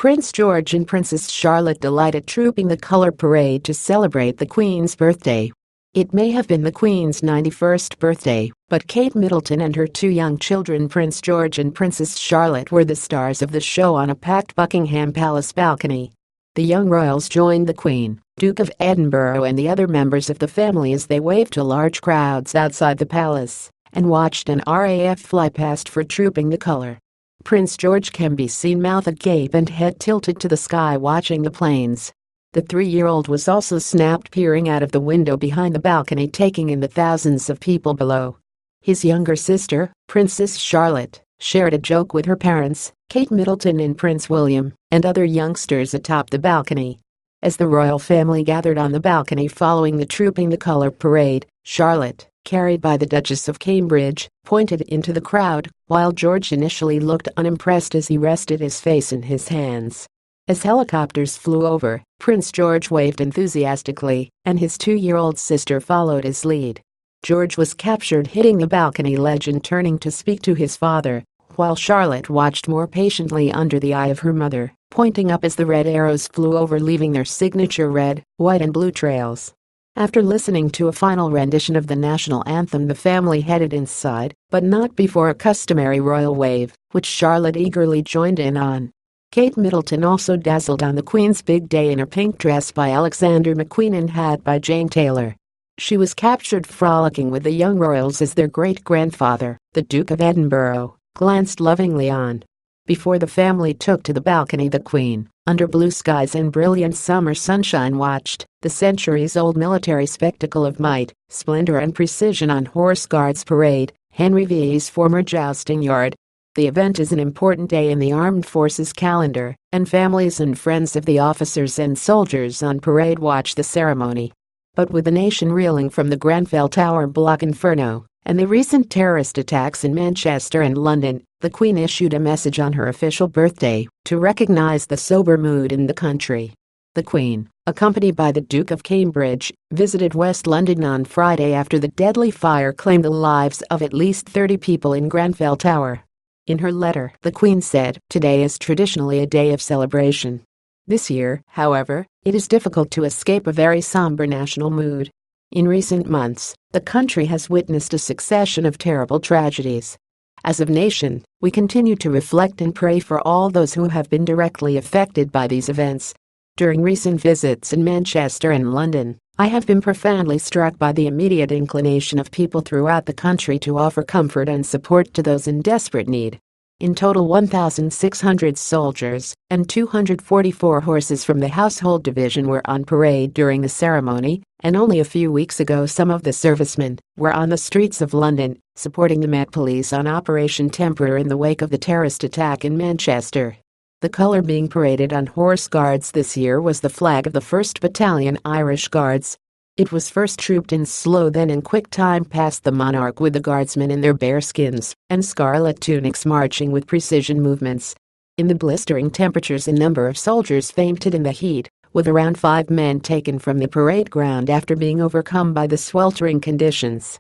Prince George and Princess Charlotte delighted trooping the colour parade to celebrate the Queen's birthday. It may have been the Queen's 91st birthday, but Kate Middleton and her two young children Prince George and Princess Charlotte were the stars of the show on a packed Buckingham Palace balcony. The young royals joined the Queen, Duke of Edinburgh and the other members of the family as they waved to large crowds outside the palace and watched an RAF flypast for trooping the colour. Prince George can be seen mouth agape and head tilted to the sky watching the planes. The 3-year-old was also snapped peering out of the window behind the balcony taking in the thousands of people below. His younger sister, Princess Charlotte, shared a joke with her parents, Kate Middleton and Prince William, and other youngsters atop the balcony. As the royal family gathered on the balcony following the Trooping the Colour parade, Charlotte, carried by the Duchess of Cambridge, pointed into the crowd, while George initially looked unimpressed as he rested his face in his hands. As helicopters flew over, Prince George waved enthusiastically, and his 2-year-old sister followed his lead. George was captured hitting the balcony ledge and turning to speak to his father, while Charlotte watched more patiently under the eye of her mother, pointing up as the red arrows flew over leaving their signature red, white and blue trails. After listening to a final rendition of the national anthem the family headed inside, but not before a customary royal wave, which Charlotte eagerly joined in on. Kate Middleton also dazzled on the Queen's big day in her pink dress by Alexander McQueen and hat by Jane Taylor. She was captured frolicking with the young royals as their great-grandfather, the Duke of Edinburgh, glanced lovingly on. Before the family took to the balcony, the Queen, under blue skies and brilliant summer sunshine, watched the centuries-old military spectacle of might, splendor and precision on Horse Guards Parade, Henry VIII's former jousting yard. The event is an important day in the armed forces calendar, and families and friends of the officers and soldiers on parade watch the ceremony. But with the nation reeling from the Grenfell Tower block inferno and the recent terrorist attacks in Manchester and London, the Queen issued a message on her official birthday to recognize the sober mood in the country. The Queen, accompanied by the Duke of Cambridge, visited West London on Friday after the deadly fire claimed the lives of at least 30 people in Grenfell Tower. In her letter, the Queen said, "Today is traditionally a day of celebration. This year, however, it is difficult to escape a very somber national mood. In recent months, the country has witnessed a succession of terrible tragedies. As a nation, we continue to reflect and pray for all those who have been directly affected by these events. During recent visits in Manchester and London, I have been profoundly struck by the immediate inclination of people throughout the country to offer comfort and support to those in desperate need. In total, 1,600 soldiers and 244 horses from the Household Division were on parade during the ceremony, and only a few weeks ago some of the servicemen were on the streets of London, supporting the Met Police on Operation Temper in the wake of the terrorist attack in Manchester. The colour being paraded on Horse Guards this year was the flag of the 1st Battalion Irish Guards. It was first trooped in slow then in quick time past the monarch, with the guardsmen in their bearskins and scarlet tunics marching with precision movements. In the blistering temperatures, a number of soldiers fainted in the heat, with around 5 men taken from the parade ground after being overcome by the sweltering conditions.